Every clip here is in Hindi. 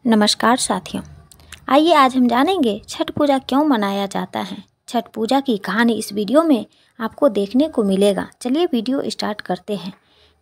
नमस्कार साथियों, आइए आज हम जानेंगे छठ पूजा क्यों मनाया जाता है। छठ पूजा की कहानी इस वीडियो में आपको देखने को मिलेगा। चलिए वीडियो स्टार्ट करते हैं।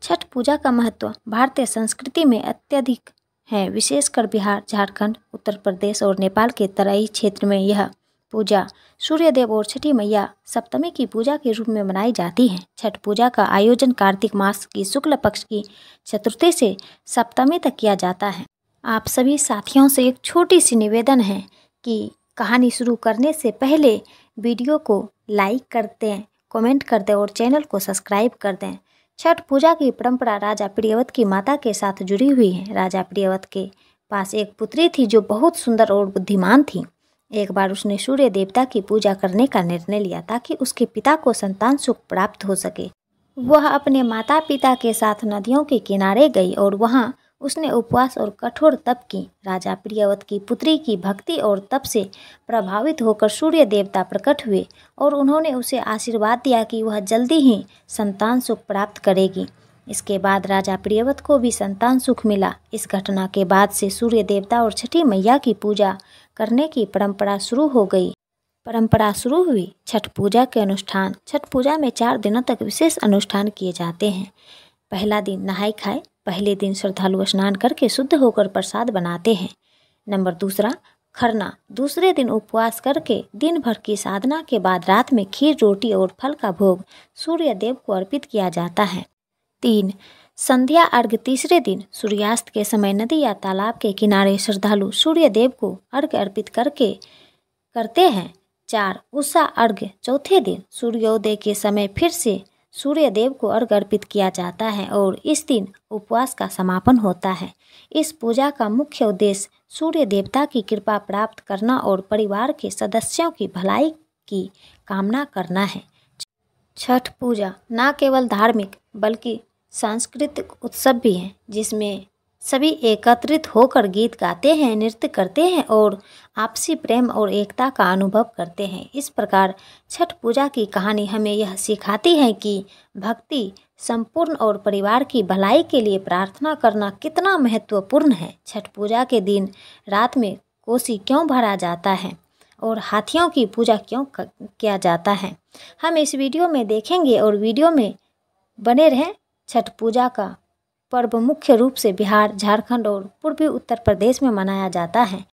छठ पूजा का महत्व भारतीय संस्कृति में अत्यधिक है, विशेषकर बिहार, झारखंड, उत्तर प्रदेश और नेपाल के तराई क्षेत्र में यह पूजा सूर्यदेव और छठी मैया सप्तमी की पूजा के रूप में मनाई जाती है। छठ पूजा का आयोजन कार्तिक मास की शुक्ल पक्ष की चतुर्थी से सप्तमी तक किया जाता है। आप सभी साथियों से एक छोटी सी निवेदन है कि कहानी शुरू करने से पहले वीडियो को लाइक कर दें, कमेंट कर दें और चैनल को सब्सक्राइब कर दें। छठ पूजा की परंपरा राजा प्रियव्रत की माता के साथ जुड़ी हुई है। राजा प्रियव्रत के पास एक पुत्री थी जो बहुत सुंदर और बुद्धिमान थी। एक बार उसने सूर्य देवता की पूजा करने का निर्णय लिया ताकि उसके पिता को संतान सुख प्राप्त हो सके। वह अपने माता पिता के साथ नदियों के किनारे गई और वहाँ उसने उपवास और कठोर तप की। राजा प्रियव्रत की पुत्री की भक्ति और तप से प्रभावित होकर सूर्य देवता प्रकट हुए और उन्होंने उसे आशीर्वाद दिया कि वह जल्दी ही संतान सुख प्राप्त करेगी। इसके बाद राजा प्रियव्रत को भी संतान सुख मिला। इस घटना के बाद से सूर्य देवता और छठी मैया की पूजा करने की परंपरा शुरू हुई। छठ पूजा के अनुष्ठान। छठ पूजा में 4 दिनों तक विशेष अनुष्ठान किए जाते हैं। पहला दिन नहाय खाए। पहले दिन श्रद्धालु स्नान करके शुद्ध होकर प्रसाद बनाते हैं। नंबर 2 खरना। दूसरे दिन उपवास करके दिन भर की साधना के बाद रात में खीर, रोटी और फल का भोग सूर्य देव को अर्पित किया जाता है। 3 संध्या अर्घ्य। तीसरे दिन सूर्यास्त के समय नदी या तालाब के किनारे श्रद्धालु सूर्य देव को अर्घ्य अर्पित करते हैं। 4 उषा अर्घ्य। चौथे दिन सूर्योदय के समय फिर से सूर्य देव को अर्घ्य अर्पित किया जाता है और इस दिन उपवास का समापन होता है। इस पूजा का मुख्य उद्देश्य सूर्य देवता की कृपा प्राप्त करना और परिवार के सदस्यों की भलाई की कामना करना है। छठ पूजा न केवल धार्मिक बल्कि सांस्कृतिक उत्सव भी है, जिसमें सभी एकत्रित होकर गीत गाते हैं, नृत्य करते हैं और आपसी प्रेम और एकता का अनुभव करते हैं। इस प्रकार छठ पूजा की कहानी हमें यह सिखाती है कि भक्ति, संपूर्ण और परिवार की भलाई के लिए प्रार्थना करना कितना महत्वपूर्ण है। छठ पूजा के दिन रात में कोसी क्यों भरा जाता है और हाथियों की पूजा क्यों किया जाता है, हम इस वीडियो में देखेंगे और वीडियो में बने रहें। छठ पूजा का पर्व मुख्य रूप से बिहार, झारखंड और पूर्वी उत्तर प्रदेश में मनाया जाता है।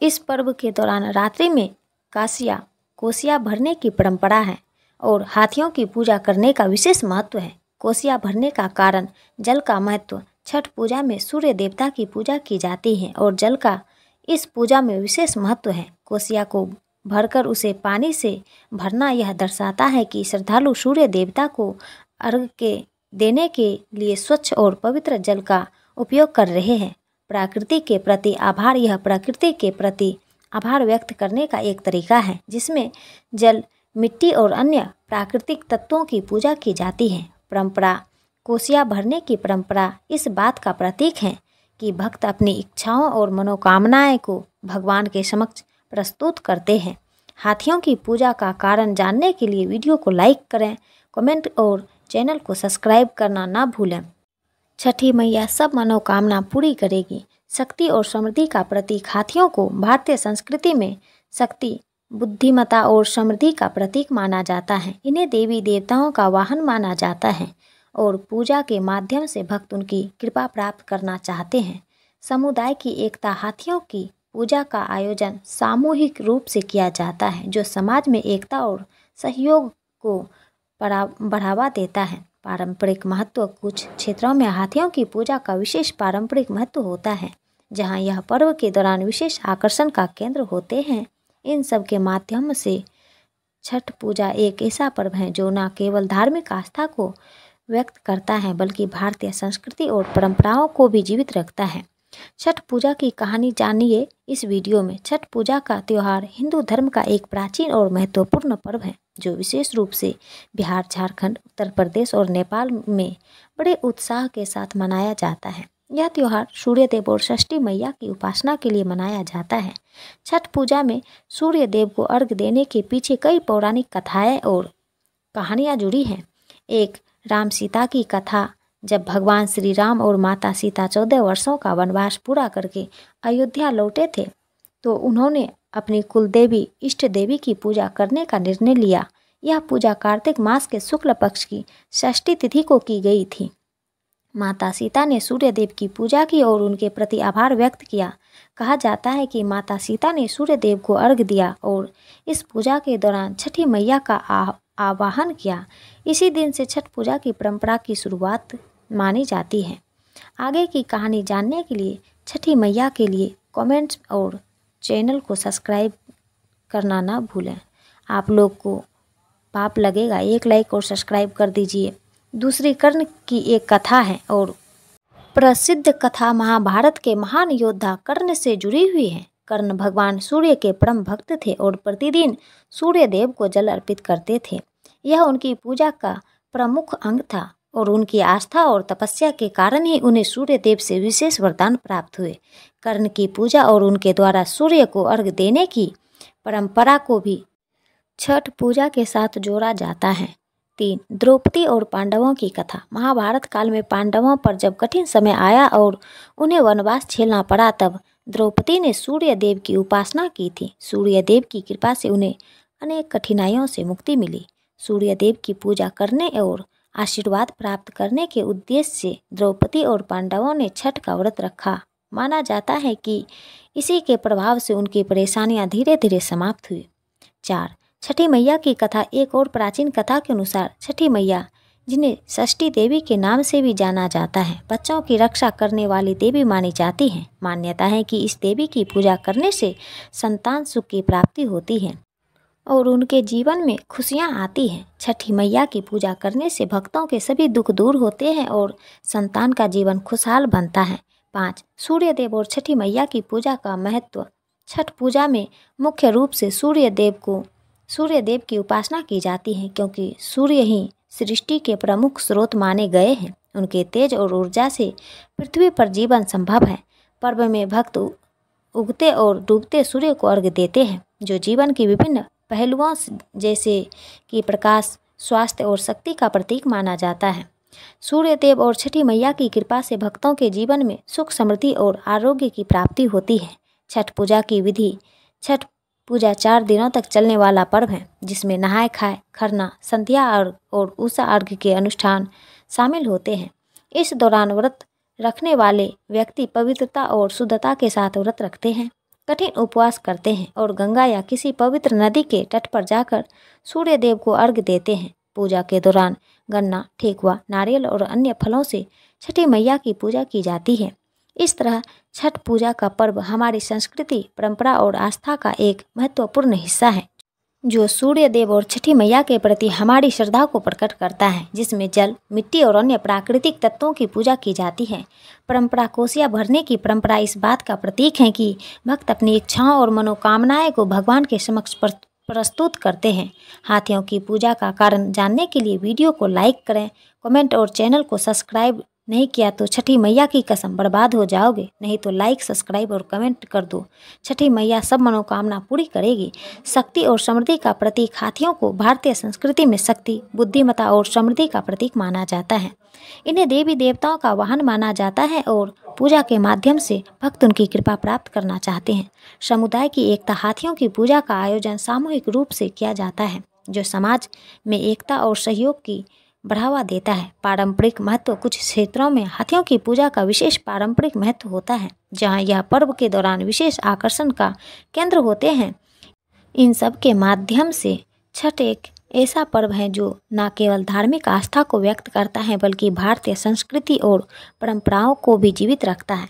इस पर्व के दौरान रात्रि में कोसिया भरने की परंपरा है और हाथियों की पूजा करने का विशेष महत्व है। कोसिया भरने का कारण जल का महत्व। छठ पूजा में सूर्य देवता की पूजा की जाती है और जल का इस पूजा में विशेष महत्व है। कोसिया को भरकर उसे पानी से भरना यह दर्शाता है कि श्रद्धालु सूर्य देवता को अर्घ्य देने के लिए स्वच्छ और पवित्र जल का उपयोग कर रहे हैं। प्रकृति के प्रति आभार। यह प्रकृति के प्रति आभार व्यक्त करने का एक तरीका है जिसमें जल, मिट्टी और अन्य प्राकृतिक तत्वों की पूजा की जाती है। परंपरा। कोसिया भरने की परंपरा इस बात का प्रतीक है कि भक्त अपनी इच्छाओं और मनोकामनाएं को भगवान के समक्ष प्रस्तुत करते हैं। हाथियों की पूजा का कारण जानने के लिए वीडियो को लाइक करें, कमेंट और चैनल को सब्सक्राइब करना ना भूलें। छठी मैया सब मनोकामना पूरी करेगी। शक्ति और समृद्धि का प्रतीक। हाथियों को भारतीय संस्कृति में शक्ति, बुद्धिमत्ता और समृद्धि का प्रतीक माना जाता है। इन्हें देवी देवताओं का वाहन माना जाता है और पूजा के माध्यम से भक्त उनकी कृपा प्राप्त करना चाहते हैं। समुदाय की एकता। हाथियों की पूजा का आयोजन सामूहिक रूप से किया जाता है जो समाज में एकता और सहयोग को बढ़ावा देता है। पारंपरिक महत्व। कुछ क्षेत्रों में हाथियों की पूजा का विशेष पारंपरिक महत्व होता है, जहां यह पर्व के दौरान विशेष आकर्षण का केंद्र होते हैं। इन सब के माध्यम से छठ पूजा एक ऐसा पर्व है जो न केवल धार्मिक आस्था को व्यक्त करता है बल्कि भारतीय संस्कृति और परंपराओं को भी जीवित रखता है। छठ पूजा की कहानी जानिए इस वीडियो में। छठ पूजा का त्यौहार हिंदू धर्म का एक प्राचीन और महत्वपूर्ण पर्व है जो विशेष रूप से बिहार, झारखंड, उत्तर प्रदेश और नेपाल में बड़े उत्साह के साथ मनाया जाता है। यह त्यौहार सूर्य देव और षष्ठी मैया की उपासना के लिए मनाया जाता है। छठ पूजा में सूर्य देव को अर्घ्य देने के पीछे कई पौराणिक कथाएं और कहानियां जुड़ी हैं। 1 राम सीता की कथा। जब भगवान श्री राम और माता सीता 14 वर्षों का वनवास पूरा करके अयोध्या लौटे थे तो उन्होंने अपनी कुल देवी इष्ट देवी की पूजा करने का निर्णय लिया। यह पूजा कार्तिक मास के शुक्ल पक्ष की षष्ठी तिथि को की गई थी। माता सीता ने सूर्य देव की पूजा की और उनके प्रति आभार व्यक्त किया। कहा जाता है कि माता सीता ने सूर्य देव को अर्घ्य दिया और इस पूजा के दौरान छठी मैया का आवाहन किया। इसी दिन से छठ पूजा की परंपरा की शुरुआत मानी जाती है। आगे की कहानी जानने के लिए छठी मैया के लिए कमेंट्स और चैनल को सब्सक्राइब करना ना भूलें। आप लोग को पाप लगेगा, एक लाइक और सब्सक्राइब कर दीजिए। दूसरी कर्ण की एक कथा है और प्रसिद्ध कथा महाभारत के महान योद्धा कर्ण से जुड़ी हुई है। कर्ण भगवान सूर्य के परम भक्त थे और प्रतिदिन सूर्य देव को जल अर्पित करते थे। यह उनकी पूजा का प्रमुख अंग था और उनकी आस्था और तपस्या के कारण ही उन्हें सूर्य देव से विशेष वरदान प्राप्त हुए। कर्ण की पूजा और उनके द्वारा सूर्य को अर्घ्य देने की परंपरा को भी छठ पूजा के साथ जोड़ा जाता है। 3. द्रौपदी और पांडवों की कथा। महाभारत काल में पांडवों पर जब कठिन समय आया और उन्हें वनवास झेलना पड़ा तब द्रौपदी ने सूर्य देव की उपासना की थी। सूर्य देव की कृपा से उन्हें अनेक कठिनाइयों से मुक्ति मिली। सूर्य देव की पूजा करने और आशीर्वाद प्राप्त करने के उद्देश्य से द्रौपदी और पांडवों ने छठ का व्रत रखा। माना जाता है कि इसी के प्रभाव से उनकी परेशानियां धीरे धीरे समाप्त हुई। 4. छठी मैया की कथा। एक और प्राचीन कथा के अनुसार छठी मैया, जिन्हें षष्ठी देवी के नाम से भी जाना जाता है, बच्चों की रक्षा करने वाली देवी मानी जाती है। मान्यता है कि इस देवी की पूजा करने से संतान सुख की प्राप्ति होती है और उनके जीवन में खुशियां आती हैं। छठी मैया की पूजा करने से भक्तों के सभी दुख दूर होते हैं और संतान का जीवन खुशहाल बनता है। 5. सूर्य देव और छठी मैया की पूजा का महत्व। छठ पूजा में मुख्य रूप से सूर्य देव की उपासना की जाती है क्योंकि सूर्य ही सृष्टि के प्रमुख स्रोत माने गए हैं। उनके तेज और ऊर्जा से पृथ्वी पर जीवन संभव है। पर्व में भक्त उगते और डूबते सूर्य को अर्घ्य देते हैं जो जीवन की विभिन्न पहलुओं जैसे कि प्रकाश, स्वास्थ्य और शक्ति का प्रतीक माना जाता है। सूर्य देव और छठी मैया की कृपा से भक्तों के जीवन में सुख, समृद्धि और आरोग्य की प्राप्ति होती है। छठ पूजा की विधि। छठ पूजा 4 दिनों तक चलने वाला पर्व है जिसमें नहाय खाए, खरना, संध्या और उषा अर्घ्य के अनुष्ठान शामिल होते हैं। इस दौरान व्रत रखने वाले व्यक्ति पवित्रता और शुद्धता के साथ व्रत रखते हैं, कठिन उपवास करते हैं और गंगा या किसी पवित्र नदी के तट पर जाकर सूर्य देव को अर्घ्य देते हैं। पूजा के दौरान गन्ना, ठेकुआ, नारियल और अन्य फलों से छठी मैया की पूजा की जाती है। इस तरह छठ पूजा का पर्व हमारी संस्कृति, परंपरा और आस्था का एक महत्वपूर्ण हिस्सा है जो सूर्य देव और छठी मैया के प्रति हमारी श्रद्धा को प्रकट करता है, जिसमें जल, मिट्टी और अन्य प्राकृतिक तत्वों की पूजा की जाती है। परंपरा। कोसिया भरने की परंपरा इस बात का प्रतीक है कि भक्त अपनी इच्छाओं और मनोकामनाएं को भगवान के समक्ष प्रस्तुत करते हैं। हाथियों की पूजा का कारण जानने के लिए वीडियो को लाइक करें, कमेंट और चैनल को सब्सक्राइब नहीं किया तो छठी मैया की कसम बर्बाद हो जाओगे। नहीं तो लाइक, सब्सक्राइब और कमेंट कर दो। छठी मैया सब मनोकामना पूरी करेगी। शक्ति और समृद्धि का प्रतीक। हाथियों को भारतीय संस्कृति में शक्ति, बुद्धिमत्ता और समृद्धि का प्रतीक माना जाता है। इन्हें देवी देवताओं का वाहन माना जाता है और पूजा के माध्यम से भक्त उनकी कृपा प्राप्त करना चाहते हैं। समुदाय की एकता। हाथियों की पूजा का आयोजन सामूहिक रूप से किया जाता है जो समाज में एकता और सहयोग की बढ़ावा देता है। पारंपरिक महत्व। कुछ क्षेत्रों में हाथियों की पूजा का विशेष पारंपरिक महत्व होता है जहां यह पर्व के दौरान विशेष आकर्षण का केंद्र होते हैं। इन सब के माध्यम से छठ एक ऐसा पर्व है जो न केवल धार्मिक आस्था को व्यक्त करता है बल्कि भारतीय संस्कृति और परंपराओं को भी जीवित रखता है।